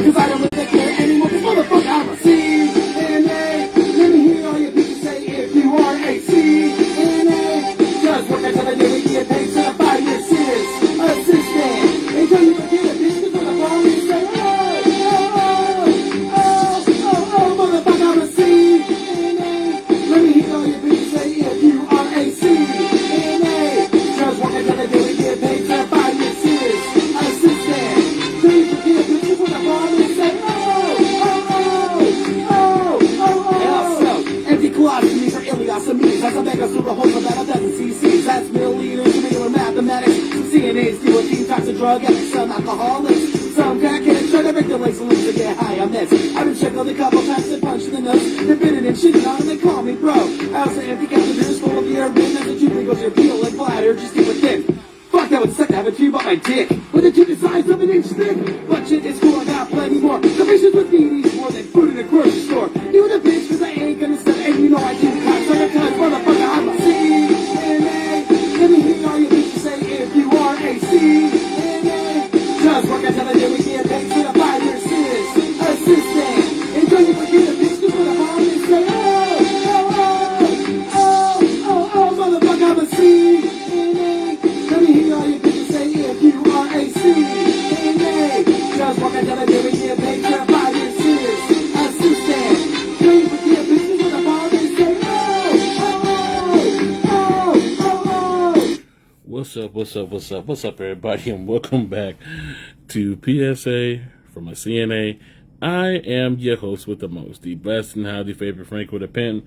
Cause I don't really care anymore, cause motherfucker, I'm a CNA. Let me hear all your bitches say if you are a CNA. Just work until the day we get paid to 5 year serious assistant. Until you forget a bitch, cause when the phone is say, motherfucker, I'm a CNA. Let me hear all your bitches say if you are a CNA. Just work until the day we get paid to 5 year serious assistant. Until you forget a bitch, cause when the phone is say, empty colostomies are ileostomies. That's a mega super hole for about a dozen cc's. That's milliliters, regular mathematics. Some CNAs deal with team types of drug addicts, some alcoholics, some crackheads try to break their legs and limbs to get high on this. I've been checking a couple times and punching the nose. They're bidding and shitting on them, they call me bro. I also empty calendars full of urine, as the tube goes your peel like bladder, just keep it thick. Fuck, that would suck to have a tube on my dick. With a tube the size of an inch thick. But shit is cool, I got plenty more. The patients with me needs more than food in a grocery store. You the bitch, cause I ain't gonna step, and you know I do cocksucker, cause motherfucker, I'm a CNA. Let me hear all your bitches say if you are a CNA. Just work until the day we get paid to the 5 year serious assistant. Until you forget a bitch, cause when the mom is say, motherfucker, I'm a CNA. Let me hear all your bitches say if you are a CNA. Just work until the day we get paid to the 5 year serious assistant. Until you forget a bitch, cause when the mom is say, What's up, everybody, and welcome back to PSA from a CNA. I am your host with the most, the blessed and highly favored Franko with a pen.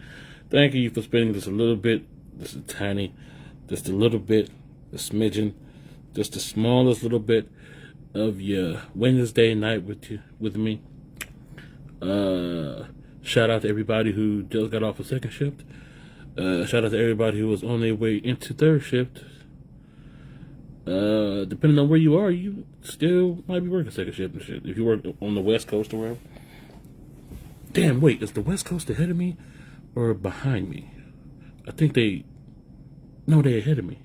Thank you for spending just a little bit, just a tiny, just a little bit, a smidgen, just the smallest little bit of your Wednesday night with me. Shout out to everybody who just got off a second shift. Shout out to everybody who was on their way into third shift. Depending on where you are, you still might be working second shift and shit. If you work on the West Coast or wherever. Damn, wait, is the West Coast ahead of me or behind me? I think they ahead of me.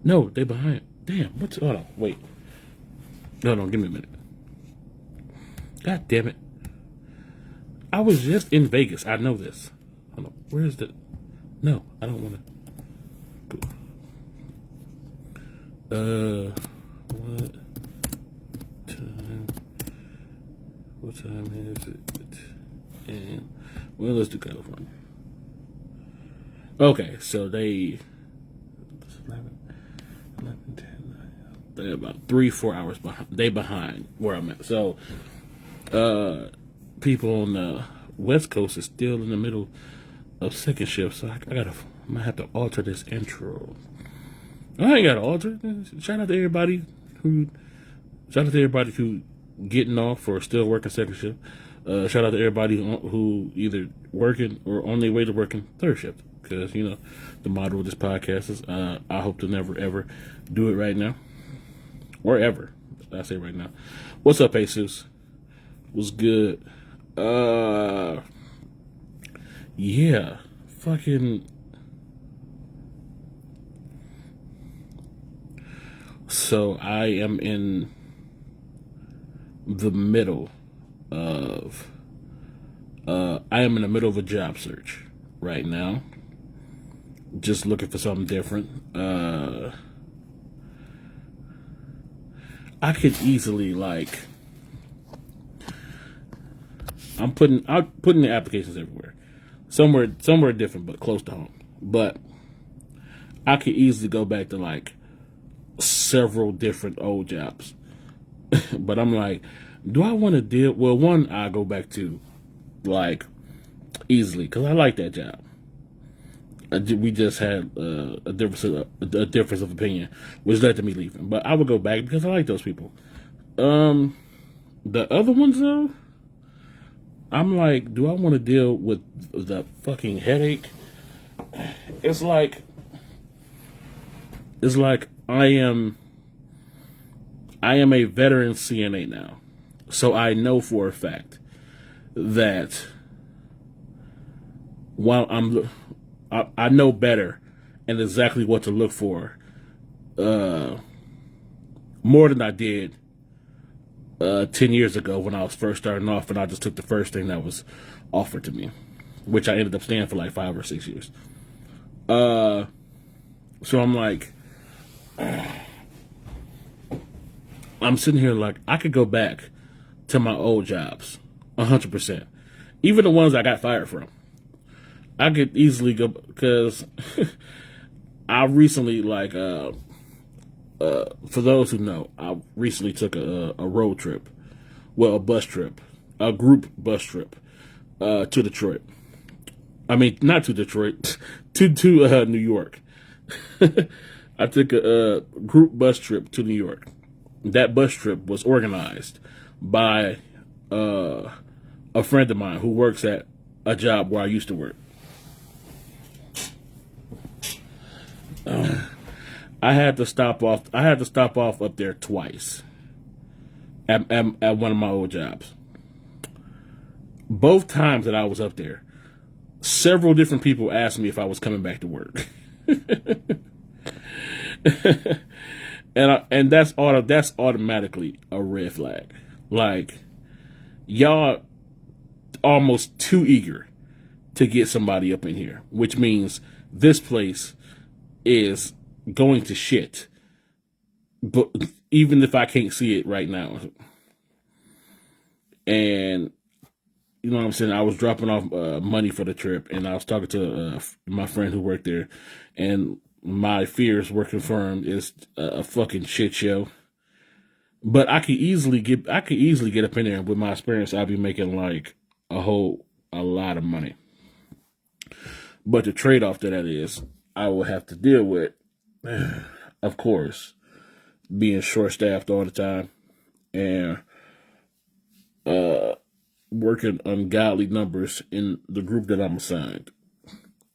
No, they behind. Damn, hold on, wait. No, give me a minute. God damn it. I was just in Vegas. I know this. Hold on, where is the... No, I don't want to... Go. What time is it? And, well, let's do California. Okay, so they 11, 10, 9, they're about 3-4 hours behind. They behind where I'm at. So, people on the West Coast is still in the middle of second shift. So I might have to alter this intro. I ain't got to alter. Shout out to everybody who getting off or still working second shift. Shout out to everybody who either working or on their way to working third shift. Because, you know, the motto of this podcast is, I hope to never, ever do it right now. Or ever. I say right now. What's up, Jesus? What's good? Yeah. Fucking... So I am in the middle of a job search right now. Just looking for something different. I could easily I'm putting the applications everywhere. Somewhere different but close to home. But I could easily go back to several different old jobs. But I'm like, do I want to deal... Well, one I go back to, easily, because I like that job. We just had a difference of opinion, which led to me leaving. But I would go back because I like those people. The other ones, though, I'm like, do I want to deal with the fucking headache? It's like I am a veteran CNA now. So I know for a fact that while I know better and exactly what to look for, more than I did 10 years ago when I was first starting off, and I just took the first thing that was offered to me, which I ended up staying for like 5 or 6 years. So I'm like, I'm sitting here like, I could go back to my old jobs 100%. Even the ones I got fired from. I could easily go, because I recently, like, for those who know, I recently took a road trip, well, a bus trip, a group bus trip, to Detroit. I mean, not to Detroit, to New York. I took a group bus trip to New York. That bus trip was organized by a friend of mine who works at a job where I used to work. I had to stop off. I had to stop off up there twice at one of my old jobs. Both times that I was up there, several different people asked me if I was coming back to work. And that's automatically a red flag. Like, y'all almost too eager to get somebody up in here, which means this place is going to shit. But even if I can't see it right now, and you know what I'm saying, I was dropping off money for the trip, and I was talking to my friend who worked there, and my fears were confirmed. It's a fucking shit show. But I could easily get up in there. With my experience, I'd be making like a lot of money. But the trade off to that is I will have to deal with, of course, being short staffed all the time and working ungodly numbers in the group that I'm assigned,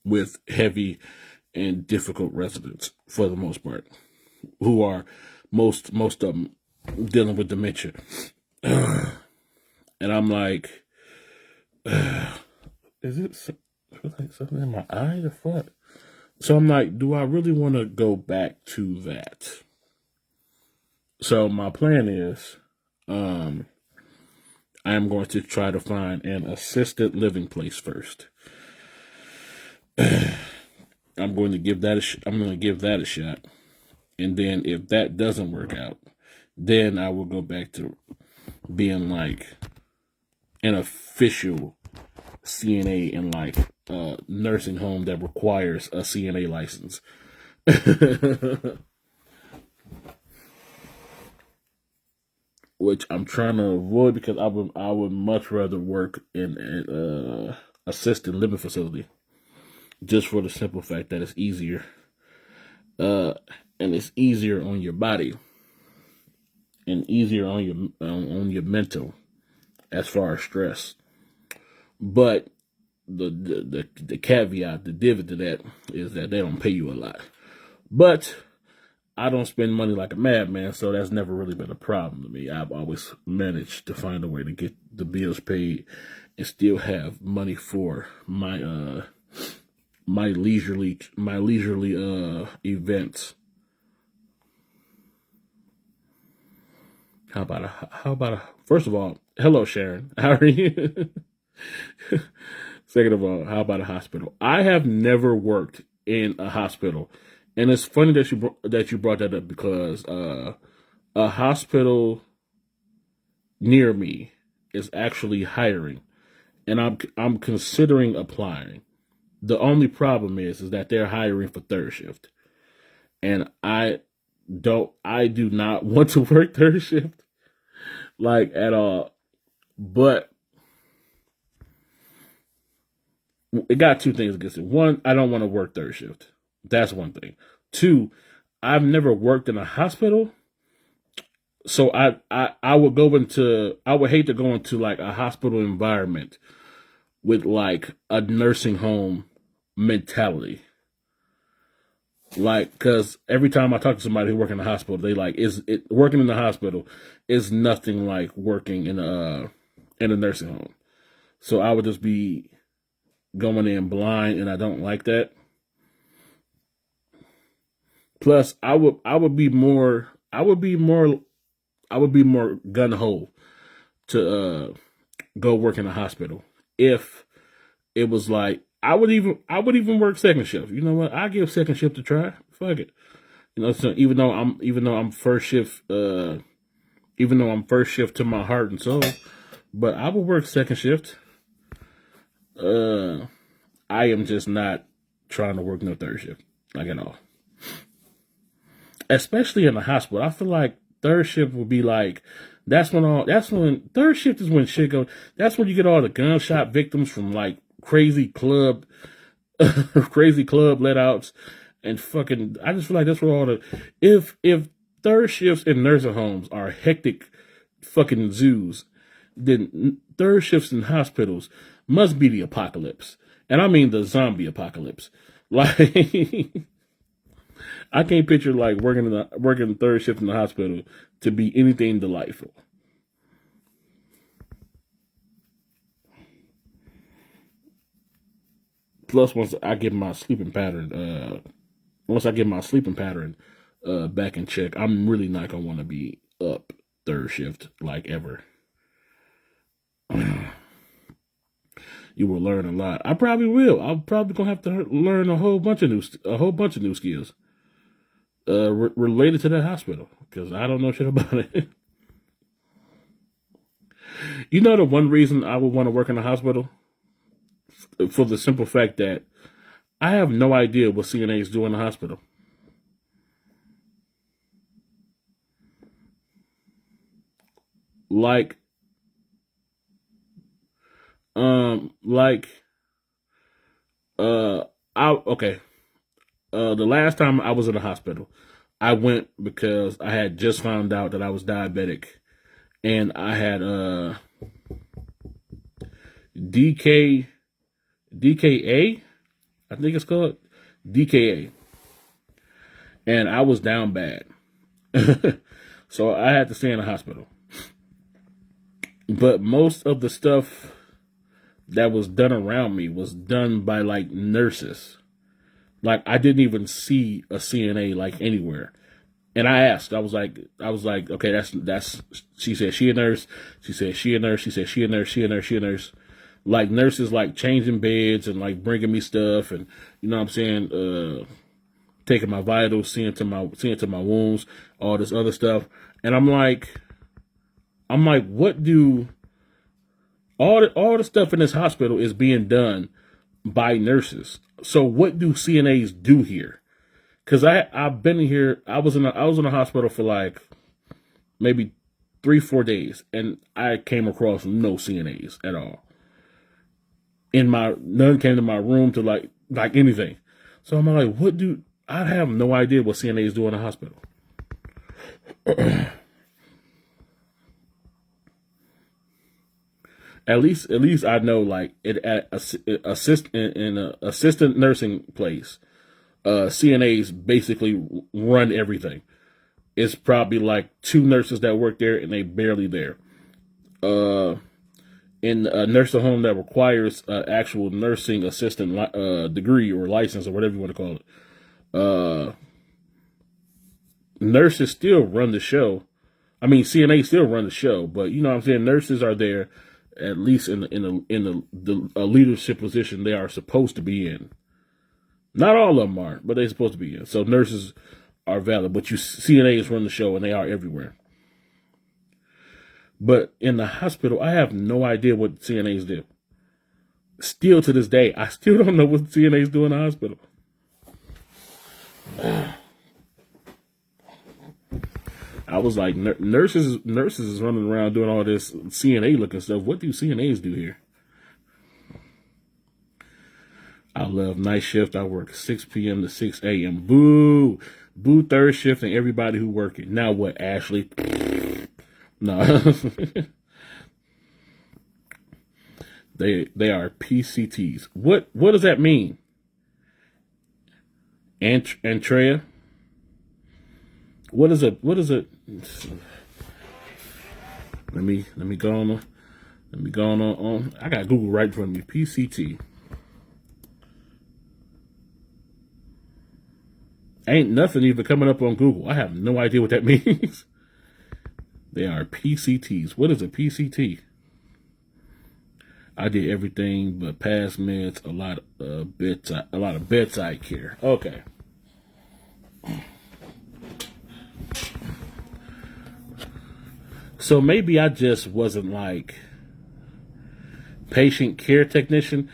with heavy and difficult residents for the most part, who are most of them dealing with dementia. And I'm like, is it something in my eye or what? So I'm like, do I really want to go back to that? So my plan is, I am going to try to find an assisted living place first. I'm going to give that a shot, and then if that doesn't work out, then I will go back to being like an official CNA in like a nursing home that requires a CNA license. Which I'm trying to avoid, because I would much rather work in an assisted living facility, just for the simple fact that it's easier, and it's easier on your body, and easier on your mental, as far as stress. But the caveat, the divot to that, is that they don't pay you a lot. But I don't spend money like a madman, so that's never really been a problem to me. I've always managed to find a way to get the bills paid and still have money for my my leisurely events. How about a first of all, hello Sharon, how are you? Second of all, how about a hospital? I have never worked in a hospital, and it's funny that you brought that up, because a hospital near me is actually hiring, and I'm considering applying. The only problem is that they're hiring for third shift, and I do not want to work third shift, like, at all. But it got two things against it. One, I don't want to work third shift. That's one thing. Two, I've never worked in a hospital, so I would hate to go into like a hospital environment with like a nursing home mentality. Like, because every time I talk to somebody who works in the hospital, they like, working in the hospital is nothing like working in a nursing home. So I would just be going in blind, and I don't like that. Plus, I would be more be more gun ho to go work in a hospital if it was like I would even work second shift. You know what? I give second shift a try. Fuck it. You know, so even though I'm first shift, to my heart and soul, but I will work second shift. I am just not trying to work no third shift, like at all. Especially in the hospital. I feel like third shift would be like that's when third shift is when shit goes. That's when you get all the gunshot victims from like crazy club let outs and fucking. I just feel like that's where all the if third shifts in nursing homes are hectic fucking zoos, then third shifts in hospitals must be the apocalypse. And I mean the zombie apocalypse. Like I can't picture like working third shift in the hospital to be anything delightful. Plus, once I get my sleeping pattern back in check, I'm really not gonna want to be up third shift like ever. You will learn a lot. I probably will. I'm probably gonna have to learn a whole bunch of new skills related to that hospital because I don't know shit about it. You know, the one reason I would want to work in a hospital for the simple fact that I have no idea what CNAs do in the hospital. The last time I was in the hospital, I went because I had just found out that I was diabetic, and I had DKA, I think it's called DKA, and I was down bad, so I had to stay in the hospital. But most of the stuff that was done around me was done by like nurses. Like I didn't even see a CNA like anywhere. And I asked, I was like, okay, that's, she said she a nurse. She said she a nurse. She said she a nurse, she a nurse, she a nurse. Like nurses like changing beds and like bringing me stuff and, you know what I'm saying, taking my vitals, seeing to my wounds, all this other stuff. And I'm like, what do all the stuff in this hospital is being done by nurses. So what do CNAs do here? Because I've been here. I was in a hospital for like maybe 3-4 days, and I came across no CNAs at all. None came to my room to like anything. So I'm like, I have no idea what CNAs do in a hospital. At least I know like it at in a assistant nursing place. CNAs basically run everything. It's probably like 2 nurses that work there, and they barely there. In a nursing home that requires actual nursing assistant degree or license or whatever you want to call it, nurses still run the show. I mean, CNAs still run the show, but you know what I'm saying. Nurses are there, at least in the leadership position they are supposed to be in. Not all of them are, but they're supposed to be in. So nurses are valid, but CNAs run the show, and they are everywhere. But in the hospital, I have no idea what CNAs do. Still to this day, I still don't know what CNAs do in the hospital. I was like, nurses is running around doing all this CNA looking stuff. What do CNAs do here? I love night shift. I work 6 p.m. to 6 a.m. Boo. Boo third shift and everybody who work it. Now what, Ashley? No. They are PCTs. What does that mean? Antrea? What is it? Let me go on. I got Google right in front of me. PCT. Ain't nothing even coming up on Google. I have no idea what that means. They are PCTs. What is a PCT? I did everything but pass meds, a lot of bedside care. Okay. So maybe I just wasn't like patient care technician.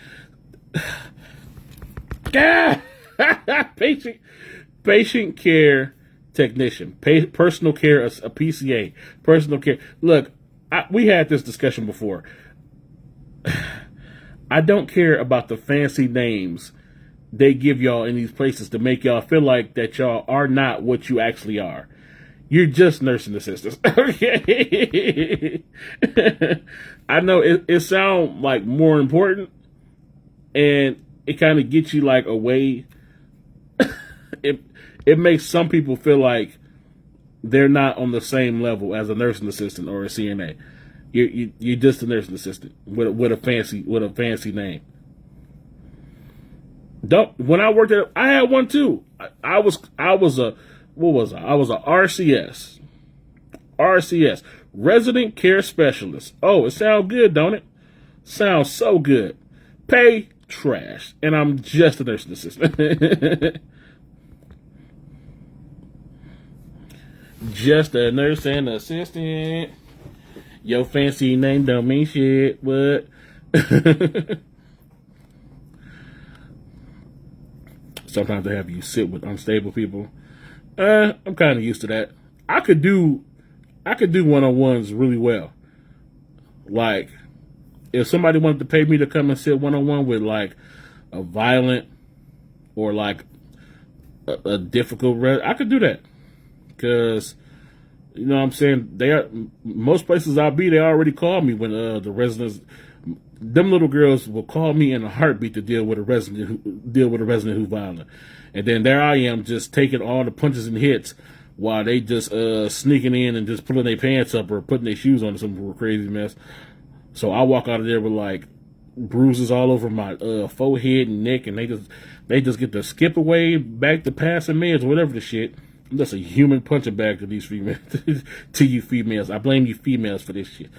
patient care technician, personal care, a PCA, personal care. Look, we had this discussion before. I don't care about the fancy names they give y'all in these places to make y'all feel like that y'all are not what you actually are. You're just nursing assistants. Okay. I know it sounds like more important, and it kind of gets you like away. It makes some people feel like they're not on the same level as a nursing assistant or a CNA. You're just a nursing assistant with a fancy name. When I worked at, I had one too. I was a what was I? I was a RCS, resident care specialist. Oh, it sounds good, don't it? Sounds so good. Pay trash, and I'm just a nursing assistant. Just a nurse and assistant. Your fancy name don't mean shit. What? Sometimes they have you sit with unstable people. I'm kind of used to that. I could do one-on-ones really well. Like, if somebody wanted to pay me to come and sit one-on-one with like a violent or like a difficult, I could do that. Because, you know what I'm saying, most places I'll be, they already call me when the residents, them little girls will call me in a heartbeat to deal with a resident who's violent. And then there I am just taking all the punches and hits while they just sneaking in and just pulling their pants up or putting their shoes on some crazy mess. So I walk out of there with like bruises all over my forehead and neck, and they just get to skip away back to passing meds or whatever the shit. I'm just a human punching bag to these females. To you females. I blame you females for this shit.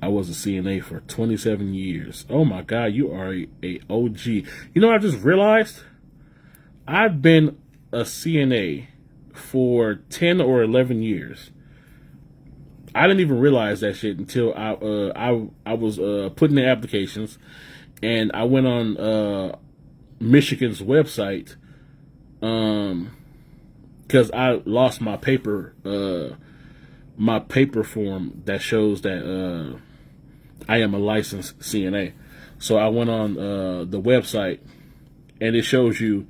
I was a CNA for 27 years. Oh my God, you are a OG. You know what I just realized? I've been a CNA for 10 or 11 years. I didn't even realize that shit until I was putting in applications, and I went on Michigan's website because I lost my paper form that shows that I am a licensed CNA. So I went on the website, and it shows you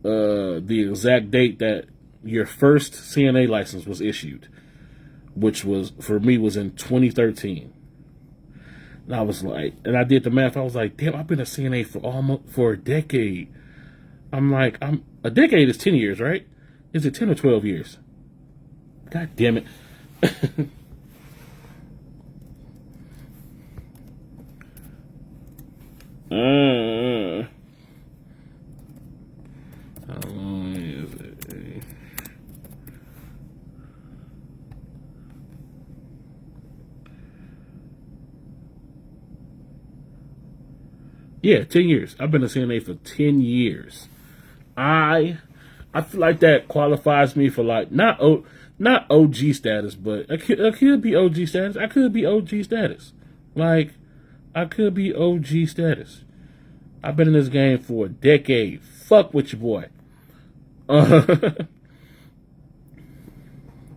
the exact date that your first CNA license was issued, which was, for me, was in 2013. And I was like, and I did the math. I was like, damn, I've been a CNA for a decade. I'm like, a decade is 10 years, right? Is it 10 or 12 years? God damn it. How long is it? Yeah, 10 years. I've been a CNA for 10 years. I feel like that qualifies me for like not OG status, but I could be OG status. I could be OG status. Like, I could be OG status. I've been in this game for a decade. Fuck with your boy.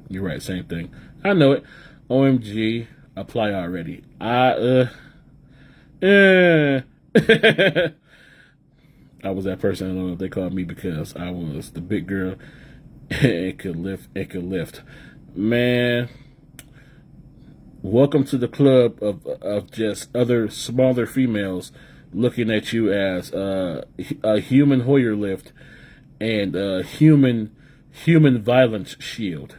You're right, same thing. I know it. OMG, apply already. I was that person. I don't know if they called me because I was the big girl and could lift. Man, welcome to the club of just other smaller females looking at you as a human Hoyer lift and a human violence shield.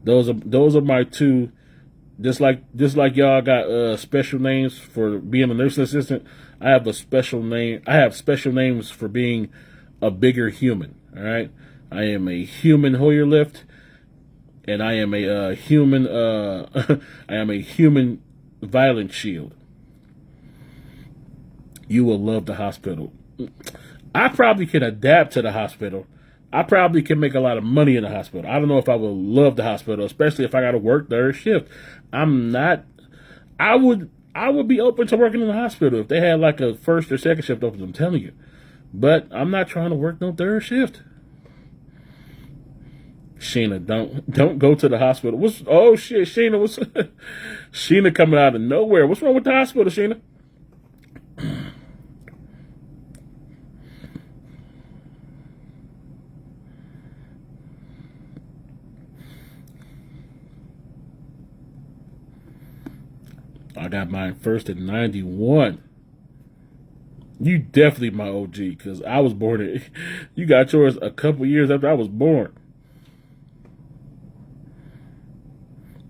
Those are my two. Just like y'all got special names for being a nursing assistant, I have a special name. I have special names for being a bigger human. All right. I am a human Hoyer lift, and I am a human. I am a human violence shield. You will love the hospital. I probably can adapt to the hospital. I probably can make a lot of money in the hospital. I don't know if I will love the hospital, especially if I got to work third shift. I'm not. I would be open to working in the hospital if they had like a first or second shift open. I'm telling you, but I'm not trying to work no third shift. Sheena, don't go to the hospital. Oh shit, Sheena, Sheena coming out of nowhere? What's wrong with the hospital, Sheena? I got mine first in 91. You definitely my OG, because I was born in, you got yours a couple years after I was born.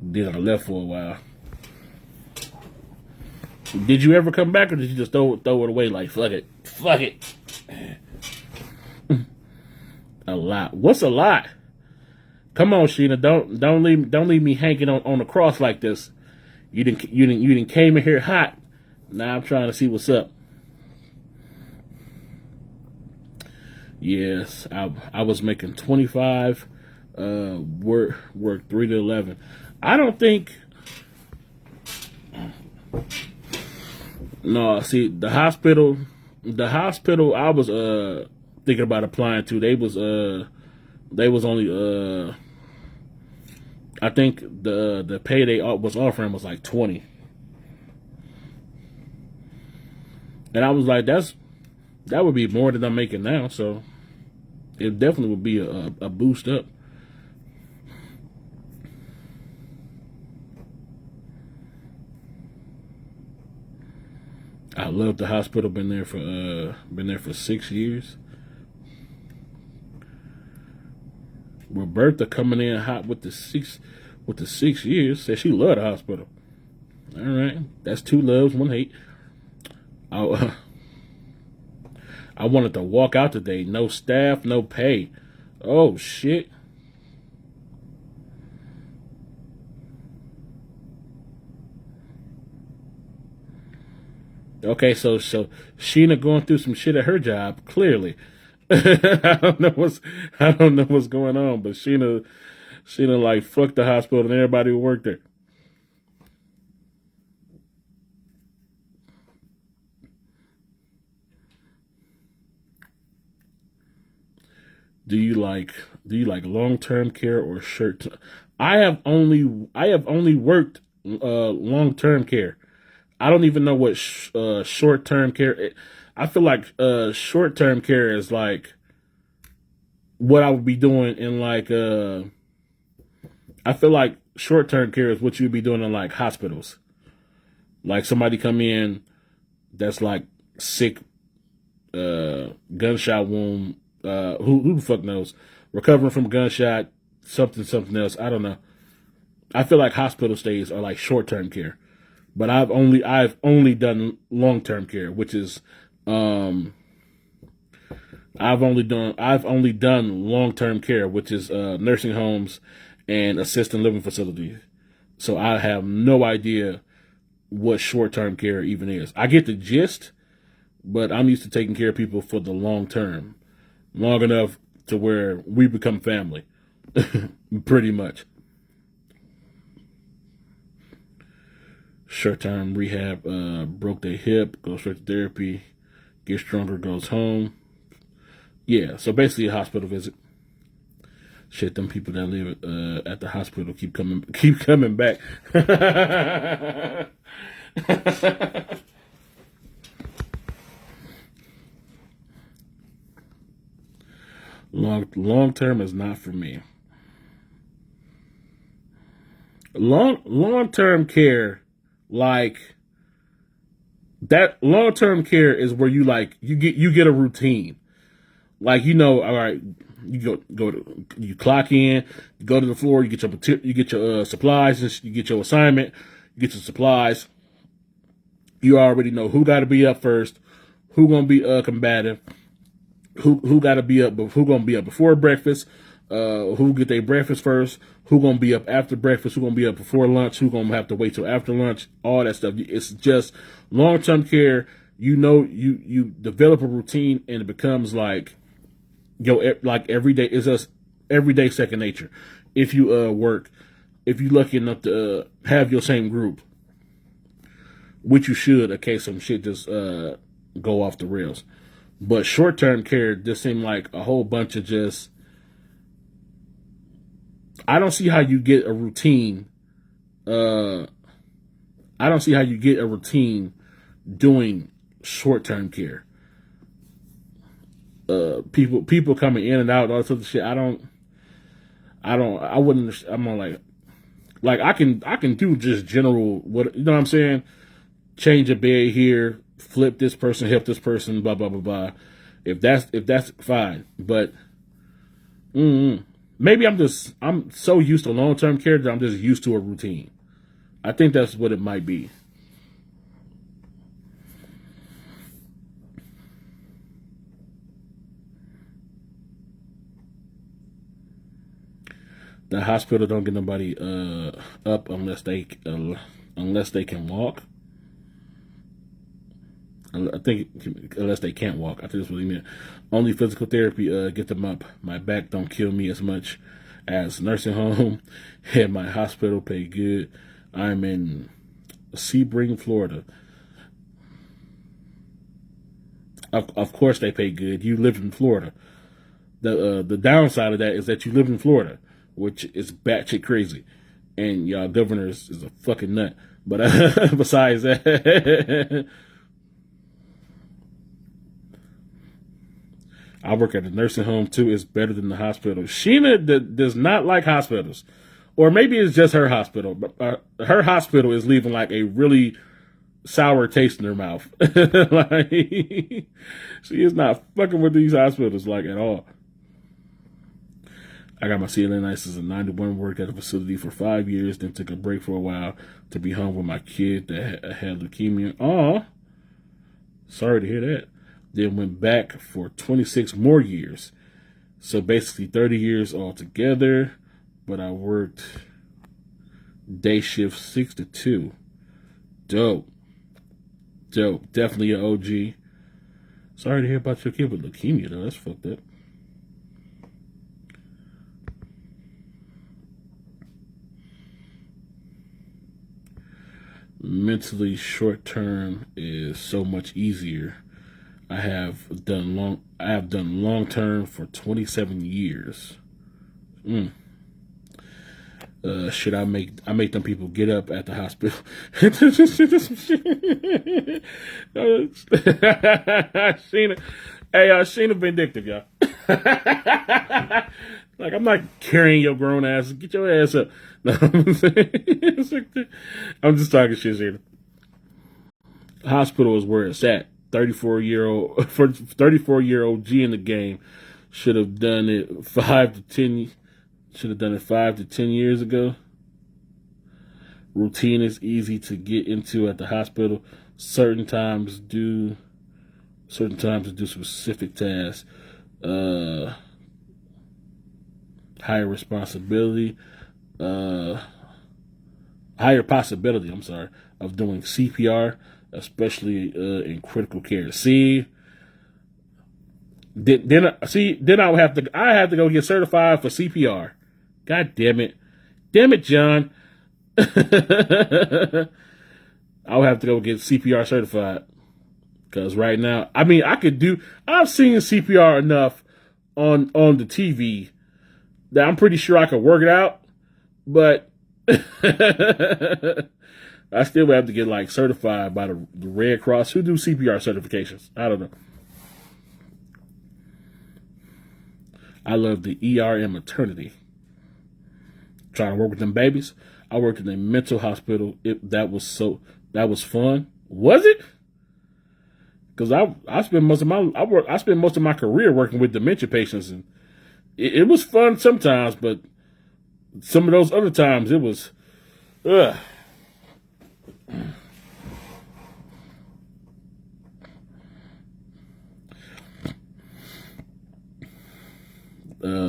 Then I left for a while. Did you ever come back, or did you just throw it away like fuck it? Fuck it. A lot. What's a lot? Come on, Sheena, don't leave me hanging on the cross like this. You didn't came in here hot. Now I'm trying to see what's up. Yes, I was making 25. Work 3 to 11. I don't think. No, see the hospital. I was thinking about applying to. They was only I think the pay they was offering was like 20, and I was like, that would be more than I'm making now. So it definitely would be a boost up. I love the hospital. Been there for 6 years. Roberta coming in hot with the 6 years. Said she loved the hospital. All right, that's 2 loves, 1 hate. I wanted to walk out today. No staff, no pay. Oh shit. Okay, so Sheena going through some shit at her job, clearly. I don't know what's going on, but Sheena like fuck the hospital and everybody who worked there. Do you like long-term care or short? I have only worked long-term care. I don't even know what short-term care. I feel like short-term care is like what I would be doing in like. I feel like short-term care is what you'd be doing in like hospitals. Like somebody come in that's like sick, gunshot wound. Who the fuck knows? Recovering from a gunshot, something else. I don't know. I feel like hospital stays are like short-term care. But I've only done long-term care, which is I've only done long-term care, which is nursing homes and assisted living facilities. So I have no idea what short-term care even is. I get the gist, but I'm used to taking care of people for the long term, long enough to where we become family, pretty much. Short-term rehab, broke their hip, goes straight to therapy, gets stronger, goes home. Yeah, so basically a hospital visit. Shit, them people that live at the hospital keep coming back. Long term is not for me. Long term care, like that. Long term care is where you get a routine. Like, all right, you clock in, you go to the floor, you get your supplies, you get your assignment, you get your supplies, You already know who got to be up first, who gonna be combative, who got to be up, who gonna be up before breakfast, who get their breakfast first, who gonna be up after breakfast, who gonna be up before lunch, who gonna have to wait till after lunch, all that stuff. It's just long-term care. You know, you develop a routine and it becomes like like every day is just everyday second nature. If you work, if you're lucky enough to have your same group, which you should, in case some shit just go off the rails. But short-term care just seemed like a whole bunch of just. I don't see how you get a routine. I don't see how you get a routine doing short-term care. People coming in and out, all this other shit. I wouldn't. I'm on like I can do just general what you know what I'm saying. Change a bed here, flip this person, help this person, blah blah blah blah. If that's fine, but maybe I'm so used to long-term care that I'm just used to a routine. I think that's what it might be. The hospital don't get nobody up unless they can walk. I think unless they can't walk. I think that's what he meant. Only physical therapy get them up. My back don't kill me as much as nursing home, and my hospital pay good. I'm in Sebring, Florida. Of course they pay good. You live in Florida. The downside of that is that you live in Florida, which is batshit crazy, and y'all governor is a fucking nut. But besides that. I work at a nursing home too. It's better than the hospital. Sheena does not like hospitals, or maybe it's just her hospital. But her hospital is leaving like a really sour taste in her mouth. Like she is not fucking with these hospitals like at all. I got my CNA license in '91. Worked at a facility for 5 years, then took a break for a while to be home with my kid that had leukemia. Aw, sorry to hear that. Then went back for 26 more years. So basically 30 years altogether. But I worked day shift 6 to 2. Dope. Definitely an OG. Sorry to hear about your kid with leukemia, though. That's fucked up. Mentally short term is so much easier. I have done long term for 27 years. Should I make them people get up at the hospital? Sheena, hey, Sheena Vindictive, y'all. Like, I'm not carrying your grown ass. Get your ass up. No, I'm just talking shit, Sheena. Hospital is where it's at. 34-year-old G in the game should have done it 5 to 10 years ago. Routine is easy to get into at the hospital. Certain times do specific tasks. Higher responsibility. Higher possibility, of doing CPR, especially in critical care. Then I have to go get certified for CPR. God damn it, John. I'll have to go get CPR certified because right now, I've seen CPR enough on the TV that I'm pretty sure I could work it out, but I still have to get like certified by the Red Cross. Who do CPR certifications? I don't know. I love the ER and maternity. Trying to work with them babies. I worked in a mental hospital. That was fun. Was it? Because I spent most of my career working with dementia patients, and it was fun sometimes, but some of those other times it was, ugh.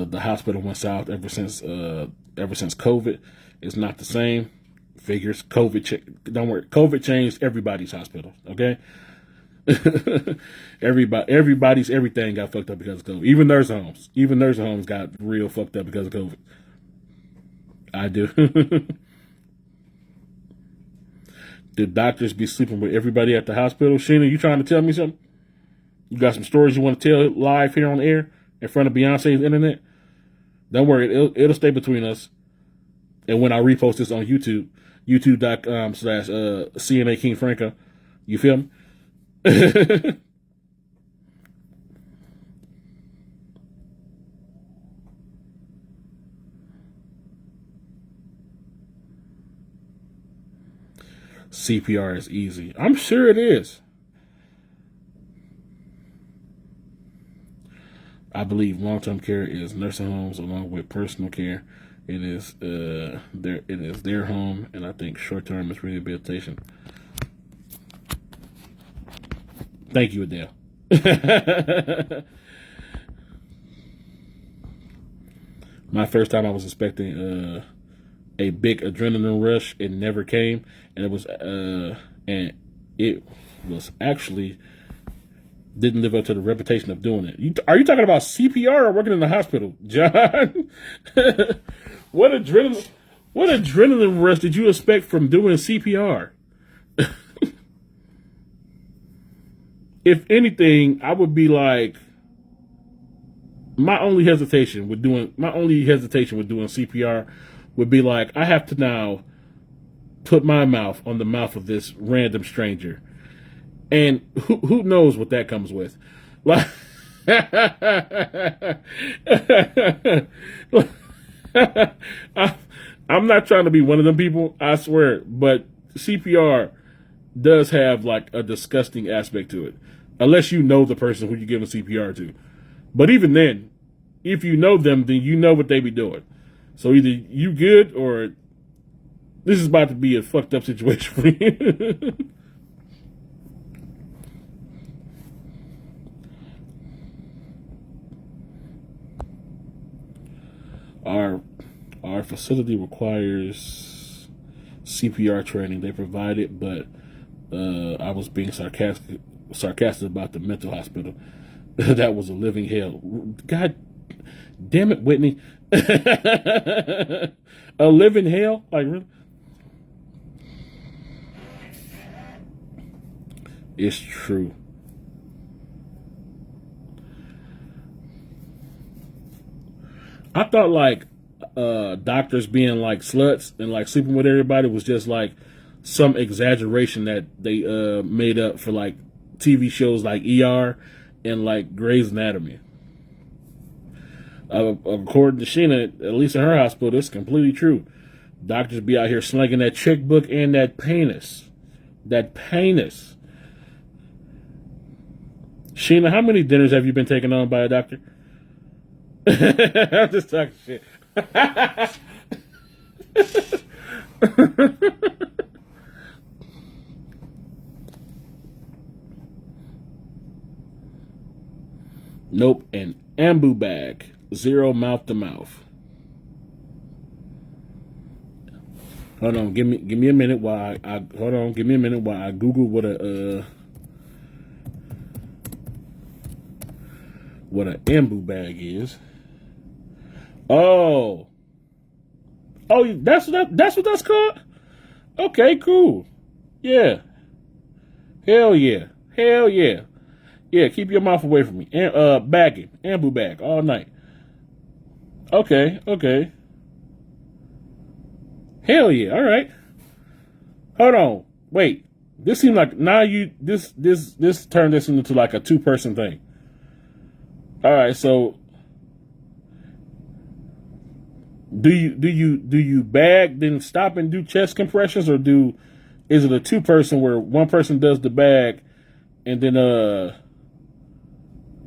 the hospital went south ever since COVID. It's not the same. Figures. Don't worry. COVID changed everybody's hospital. Okay. Everybody's everything got fucked up because of COVID. Even nursing homes. Even nursing homes got real fucked up because of COVID. I do. Did doctors be sleeping with everybody at the hospital? Sheena, you trying to tell me something? You got some stories you want to tell live here on the air in front of Beyonce's internet? Don't worry, it'll stay between us. And when I repost this on YouTube, youtube.com/CNA King Franko, you feel me? CPR is easy. I'm sure it is. I believe long-term care is nursing homes along with personal care. It is their home, and I think short-term is rehabilitation. Thank you, Adele. My first time I was expecting a big adrenaline rush. It never came, and it was actually didn't live up to the reputation of doing it. Are you talking about CPR or working in the hospital, John? What adrenaline rush did you expect from doing CPR? If anything, I would be like, my only hesitation with doing CPR would be like, I have to now put my mouth on the mouth of this random stranger. And who knows what that comes with? Like, I'm not trying to be one of them people, I swear, but CPR does have like a disgusting aspect to it. Unless you know the person who you're giving CPR to. But even then, if you know them, then you know what they be doing. So either you good or this is about to be a fucked up situation for you. Our facility requires CPR training. They provide it, but I was being sarcastic about the mental hospital. That was a living hell. God damn it, Whitney. A living hell? Like, really? It's true. I thought like doctors being like sluts and like sleeping with everybody was just like some exaggeration that they made up for like TV shows like ER and like Grey's Anatomy. According to Sheena, at least in her hospital, it's completely true. Doctors be out here slinging that checkbook and that penis. That penis. Sheena, how many dinners have you been taken on by a doctor? I'm just talking shit. Nope, an ambu bag, 0 mouth to mouth. Hold on, give me a minute while I Google what an ambu bag is. Oh, that's what that's called? Okay, cool. Yeah. Hell yeah. Yeah, keep your mouth away from me. And bagging, ambu bag all night. Okay. Hell yeah, all right. Hold on. Wait. This seems like now this turned this into like a 2-person thing. All right, so do you bag then stop and do chest compressions, or is it a 2-person where one person does the bag and then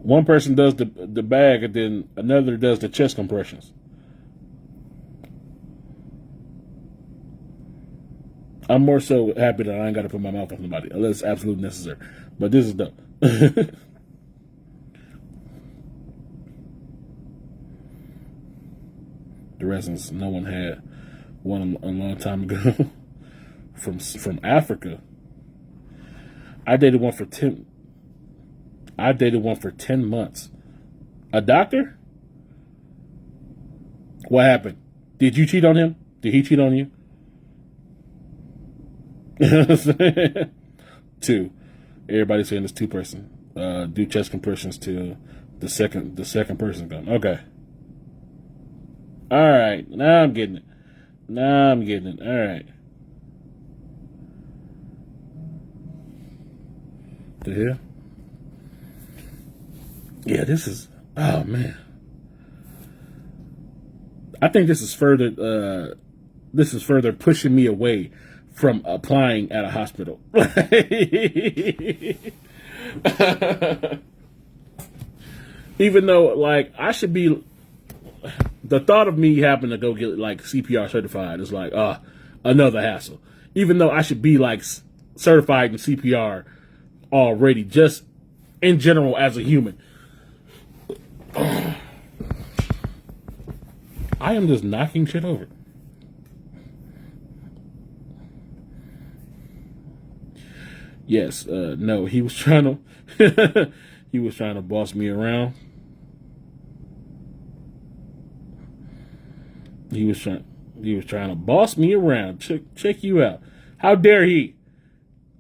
one person does the bag and then another does the chest compressions? I'm more so happy that I ain't got to put my mouth on somebody unless it's absolutely necessary. But this is dope. the residents. No one had one a long time ago from Africa. I dated one for 10 months. A doctor? What happened? Did you cheat on him? Did he cheat on you? Two. Everybody's saying it's 2-person. Do chest compressions till the second person gone. Okay. All right. Now I'm getting it. All right. The hell? Yeah, this is. Oh man. I think this is further pushing me away from applying at a hospital. Even though, like, I should be, the thought of me having to go get like CPR certified is like, another hassle. Even though I should be like certified in CPR already, just in general as a human. I am just knocking shit over. Yes, no, he was trying to boss me around. He was trying to boss me around. Check you out. How dare he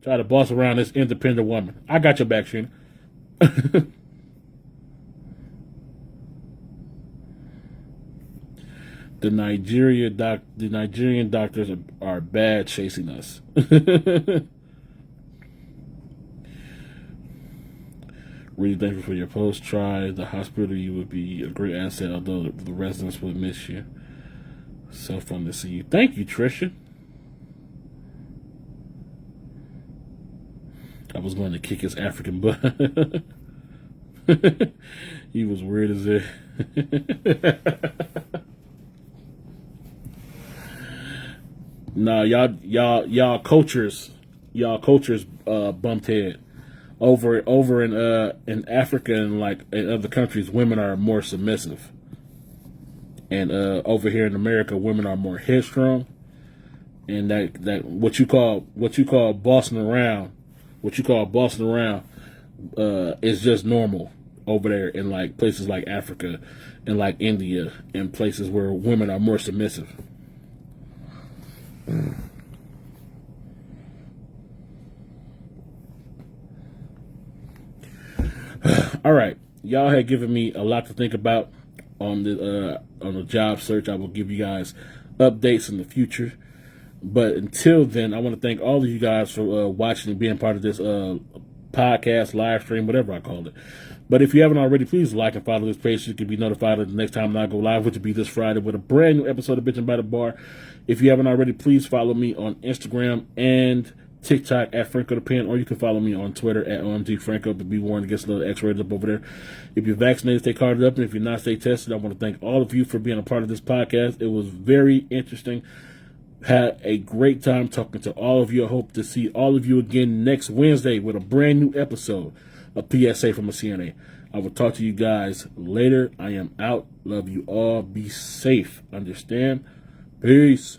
try to boss around this independent woman? I got your back, Sheena. The Nigerian doctors are bad chasing us. Really thankful for your post. Try the hospital. You would be a great asset, although the residents would miss you. So fun to see you. Thank you, Trisha. I was going to kick his African butt. He was weird as it. Nah, y'all cultures bumped head. Over in Africa and like in other countries, women are more submissive, and over here in America, women are more headstrong, and that what you call bossing around, is just normal over there in like places like Africa and like India and places where women are more submissive. All right, y'all had given me a lot to think about on the job search. I will give you guys updates in the future, but until then, I want to thank all of you guys for watching and being part of this podcast, live stream, whatever I called it. But if you haven't already, please like and follow this page so you can be notified of the next time I go live, which will be this Friday with a brand new episode of Bitchin' by the Bar. If you haven't already, please follow me on Instagram and TikTok at Franko the Pen, or you can follow me on Twitter at OMG Franko, but be warned, it gets a little X-rated up over there. If you're vaccinated, stay carded up, and if you're not, stay tested. I want to thank all of you for being a part of this podcast. It was very interesting. Had a great time talking to all of you. I hope to see all of you again next Wednesday with a brand new episode of PSA from a CNA. I will talk to you guys later. I am out. Love you all. Be safe. Understand? Peace.